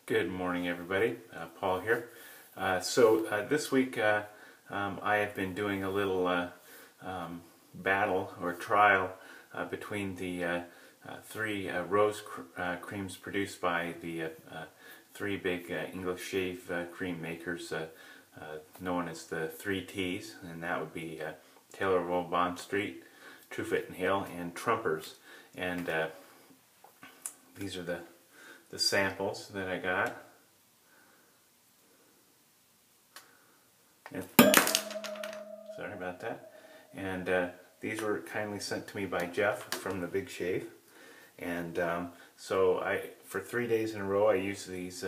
Good morning, everybody. Paul here. This week I have been doing a little battle or trial between the three creams produced by the three big English shave cream makers known as the 3Ts, and that would be Taylor Bond Street, Truefit and Hill, and Trumpers. And these are the samples that I got. And, sorry about that. And these were kindly sent to me by Jeff from the Big Shave. And for 3 days in a row I used these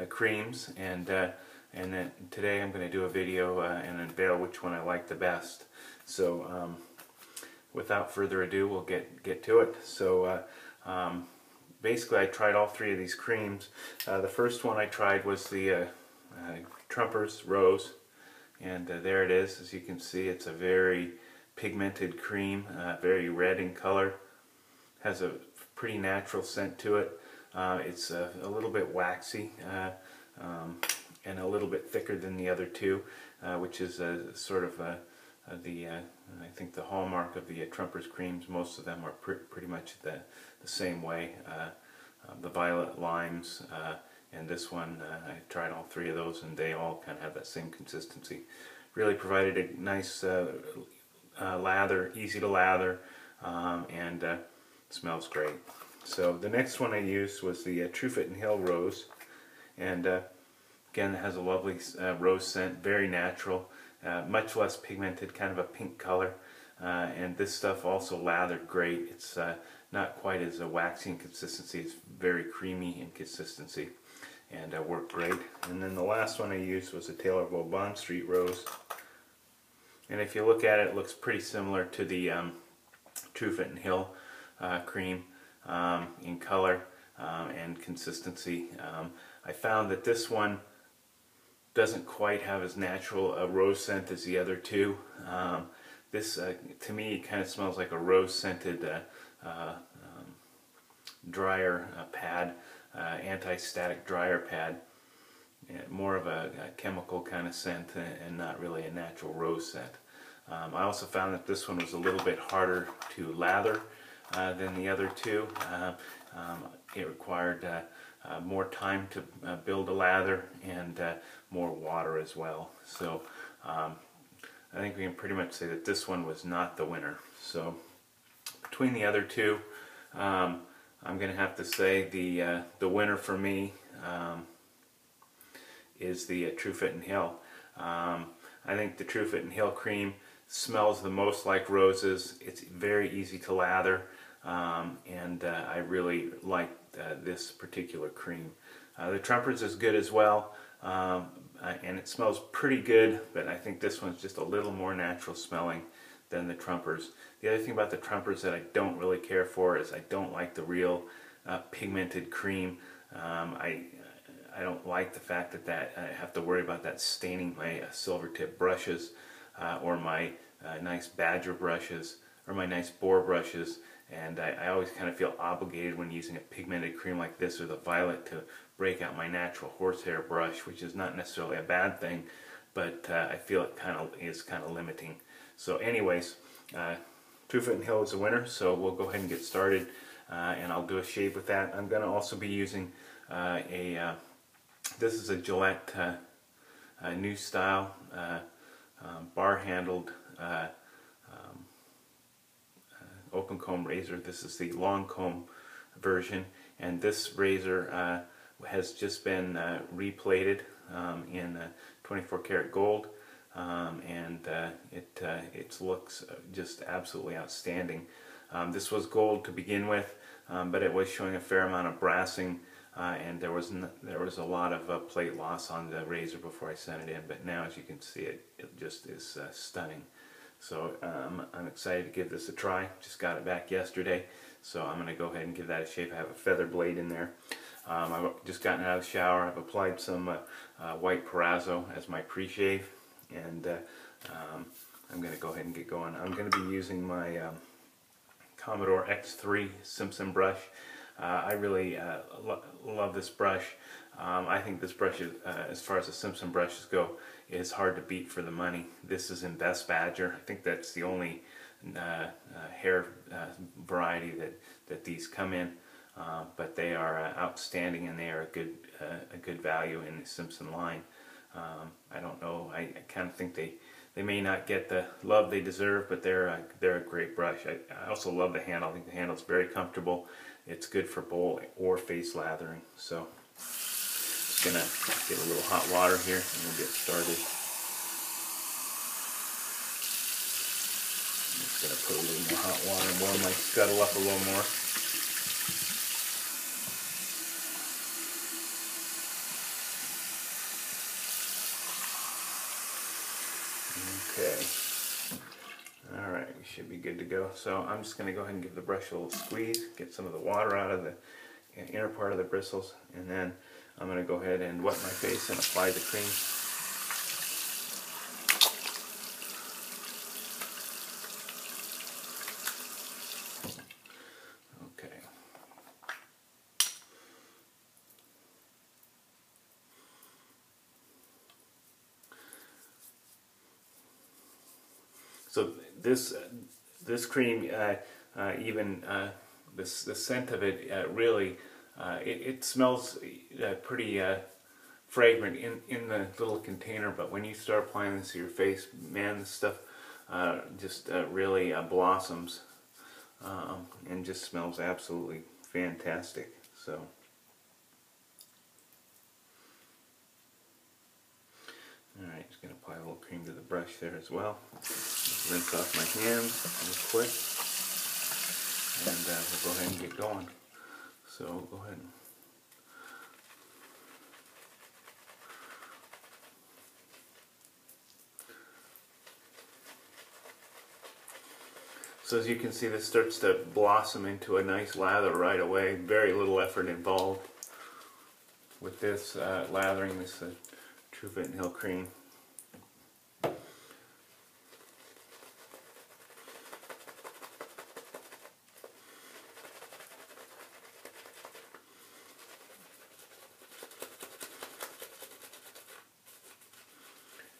creams, and then today I'm going to do a video and unveil which one I like the best. So without further ado, we'll get to it. So basically, I tried all three of these creams. The first one I tried was the Trumpers Rose, and there it is. As you can see, it's a very pigmented cream, very red in color. Has a pretty natural scent to it. It's a little bit waxy and a little bit thicker than the other two, which is sort of I think the hallmark of the Trumpers creams. Most of them are pretty much the same way. The violet limes and this one, I tried all three of those, and they all kind of have that same consistency. Really provided a nice lather, easy to lather, and smells great. So the next one I used was the Truefit and Hill Rose, and again, it has a lovely rose scent, very natural. Much less pigmented, kind of a pink color, and this stuff also lathered great. It's not quite as waxy in consistency. It's very creamy in consistency, and worked great. And then the last one I used was the Taylor Bond Street Rose, and if you look at it, it looks pretty similar to the Truefit and Hill cream in color and consistency. I found that this one doesn't quite have as natural a rose scent as the other two. This, to me, kind of smells like a rose-scented dryer pad, anti-static dryer pad. More of a chemical kind of scent and not really a natural rose scent. I also found that this one was a little bit harder to lather than the other two. It required more time to build a lather, and more water as well. So I think we can pretty much say that this one was not the winner. So between the other two, I'm going to have to say the winner for me is the Truefit and Hill. I think the Truefit and Hill cream smells the most like roses. It's very easy to lather, and I really like this particular cream. The Trumpers is good as well, and it smells pretty good, but I think this one's just a little more natural smelling than the Trumpers. The other thing about the Trumpers that I don't really care for is I don't like the real pigmented cream. I don't like the fact that I have to worry about that staining my silver tip brushes or my nice Badger brushes or my nice boar brushes. And I always kind of feel obligated when using a pigmented cream like this or the violet to break out my natural horsehair brush, which is not necessarily a bad thing, but I feel it is kind of limiting. So anyways, Truefit and Hill is the winner, so we'll go ahead and get started, and I'll do a shave with that. I'm going to also be using this is a Gillette new style bar-handled open comb razor. This is the long comb version, and this razor has just been replated in 24 karat gold, and it looks just absolutely outstanding. This was gold to begin with, but it was showing a fair amount of brassing, and there was a lot of plate loss on the razor before I sent it in, but now, as you can see, it just is stunning. So I'm excited to give this a try. Just got it back yesterday, so I'm going to go ahead and give that a shave. I have a feather blade in there. I've just gotten out of the shower. I've applied some white Perazzo as my pre-shave, and I'm going to go ahead and get going. I'm going to be using my Commodore X3 Simpson brush. I really love this brush. I think this brush, is, as far as the Simpson brushes go, is hard to beat for the money. This is in Best Badger. I think that's the only hair variety that these come in. But they are outstanding, and they are a good value in the Simpson line. I don't know. I kind of think they may not get the love they deserve, but they're a great brush. I also love the handle. I think the handle's very comfortable. It's good for bowl or face lathering. So just gonna get a little hot water here, and we'll get started. I'm just gonna put a little more hot water and warm my scuttle up a little more. Okay. Alright, we should be good to go. So I'm just going to go ahead and give the brush a little squeeze, get some of the water out of the inner part of the bristles, and then I'm going to go ahead and wet my face and apply the cream. Okay. So this cream, even the scent of it really, it smells pretty fragrant in the little container, but when you start applying this to your face, man, this stuff just really blossoms and just smells absolutely fantastic. So. Alright, just going to apply a little cream to the brush there as well. Just rinse off my hands real quick. And we'll go ahead and get going. So go ahead. So as you can see, this starts to blossom into a nice lather right away. Very little effort involved with this lathering this True Fit and Hill cream.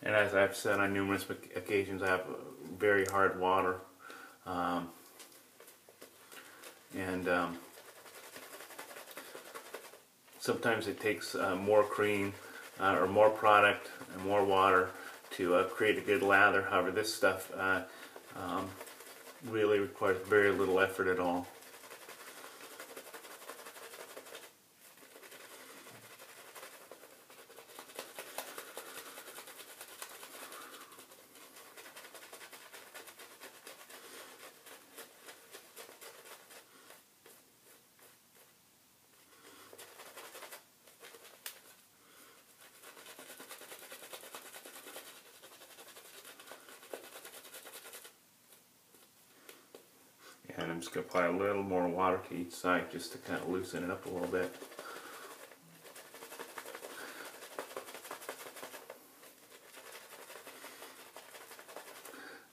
And as I've said on numerous occasions, I have very hard water. Sometimes it takes more cream or more product and more water to create a good lather. However, this stuff really requires very little effort at all. And I'm just going to apply a little more water to each side just to kind of loosen it up a little bit.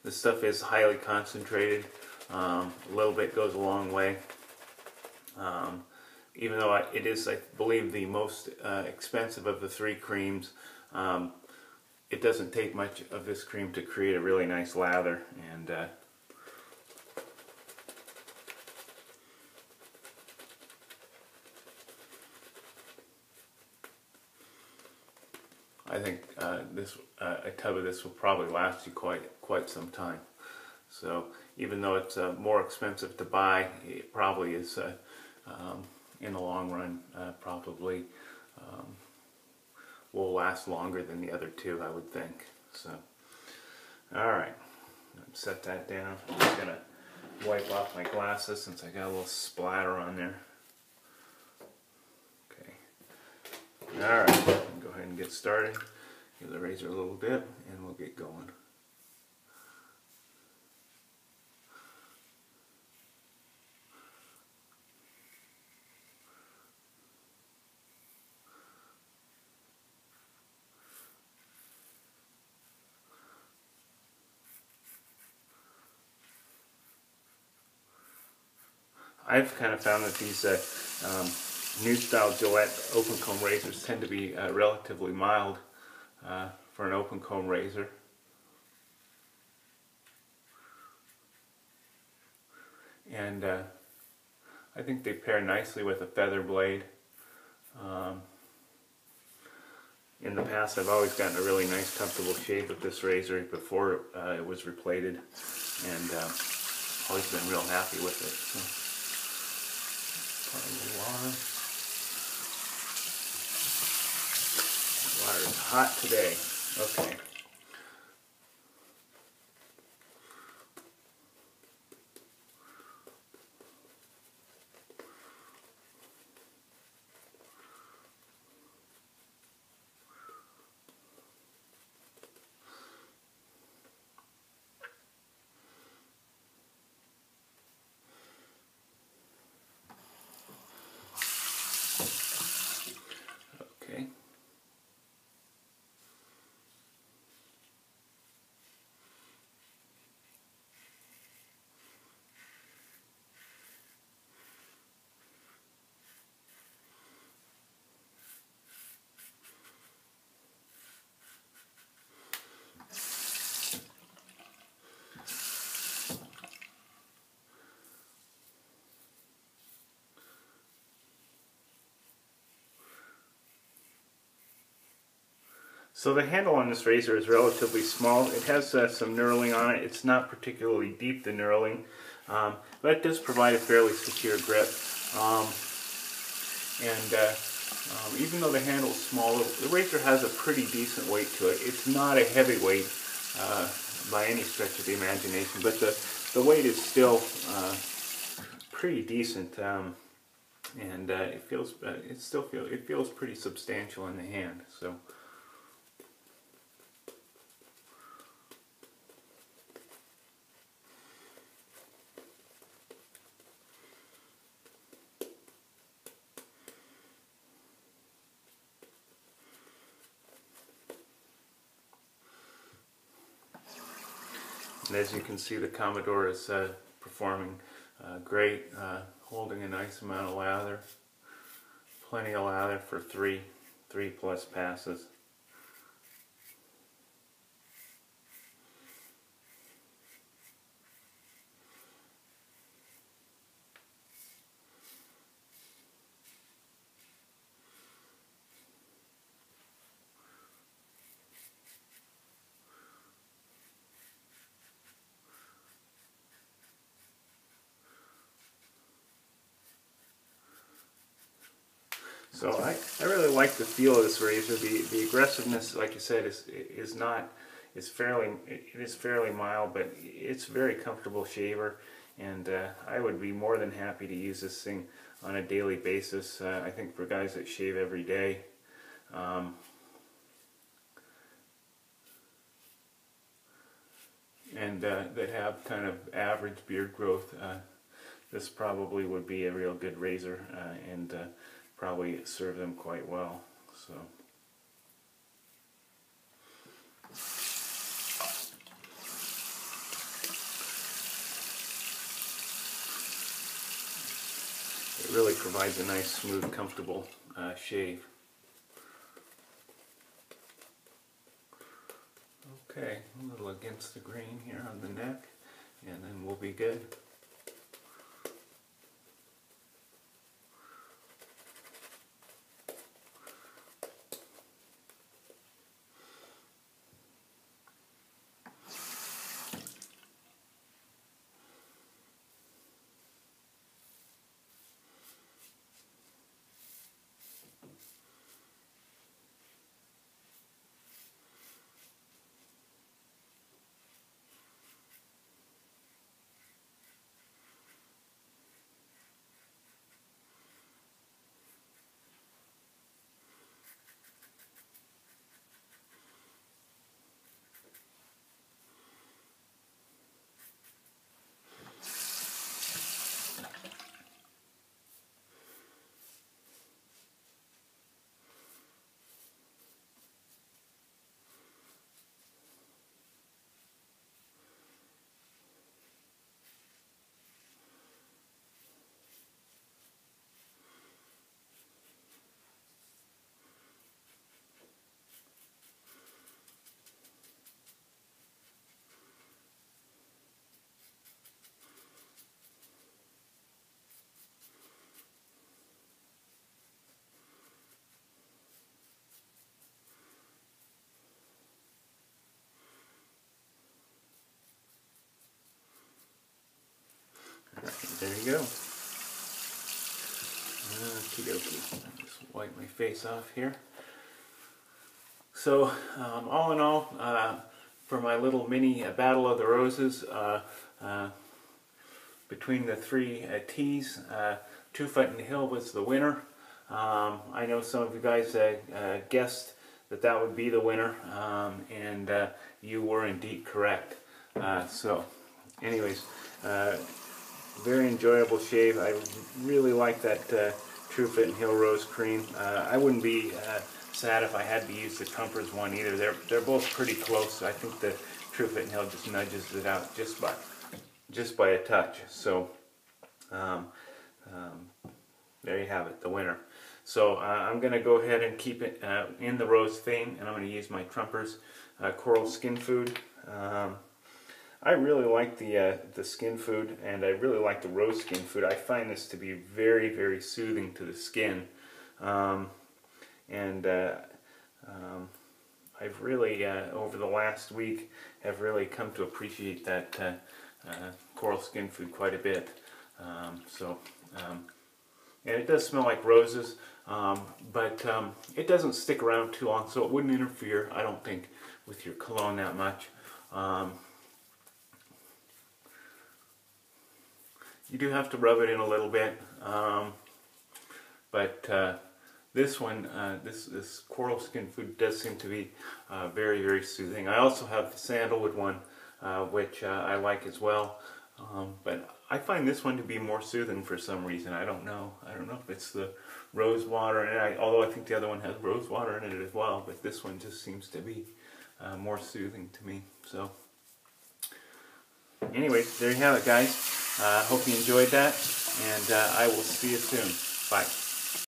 This stuff is highly concentrated. A little bit goes a long way. Even though it is, I believe, the most expensive of the three creams, it doesn't take much of this cream to create a really nice lather. And I think a tub of this will probably last you quite some time. So even though it's more expensive to buy, it probably is in the long run probably will last longer than the other two, I would think. So, all right, set that down. I'm just gonna wipe off my glasses since I got a little splatter on there. Alright, go ahead and get started. Give the razor a little dip and we'll get going. I've kind of found that these New style Gillette open comb razors tend to be relatively mild for an open comb razor. And I think they pair nicely with a feather blade. In the past, I've always gotten a really nice, comfortable shave with this razor before it was replated, and always been real happy with it. So, water is hot today. Okay. Okay. So the handle on this razor is relatively small. It has some knurling on it. It's not particularly deep, the knurling, but it does provide a fairly secure grip. Even though the handle is small, the razor has a pretty decent weight to it. It's not a heavy weight by any stretch of the imagination, but the weight is still pretty decent, and it feels pretty substantial in the hand. So. And as you can see, the Commodore is performing great, holding a nice amount of lather, plenty of lather for three plus passes. So I really like the feel of this razor. The aggressiveness, like I said, is fairly mild, but it's a very comfortable shaver, and I would be more than happy to use this thing on a daily basis. I think for guys that shave every day, and that have kind of average beard growth, this probably would be a real good razor, and probably serve them quite well. So. It really provides a nice, smooth, comfortable shave. Okay, a little against the grain here on the neck, and then we'll be good. we go. Okie dokie. Just wipe my face off here. So, all in all, for my little mini Battle of the Roses, between the three teas, Two Foot and Hill was the winner. I know some of you guys guessed that that would be the winner, and you were indeed correct. So, anyways, very enjoyable shave. I really like that Two Foot and Hill Rose Cream. I wouldn't be sad if I had to use the Trumpers one either. They're both pretty close. I think the Two Foot and Hill just nudges it out just by a touch. So there you have it, the winner. So I'm going to go ahead and keep it in the rose theme, and I'm going to use my Trumpers Coral Skin Food. I really like the skin food, and I really like the rose skin food. I find this to be very, very soothing to the skin. I've really, over the last week, have really come to appreciate that coral skin food quite a bit. And it does smell like roses, but it doesn't stick around too long, so it wouldn't interfere, I don't think, with your cologne that much. You do have to rub it in a little bit, but this one, this coral skin food does seem to be very, very soothing. I also have the sandalwood one, which I like as well, but I find this one to be more soothing for some reason. I don't know if it's the rose water, and although I think the other one has rose water in it as well, but this one just seems to be more soothing to me. So, anyway, there you have it, guys. Hope you enjoyed that, and I will see you soon. Bye.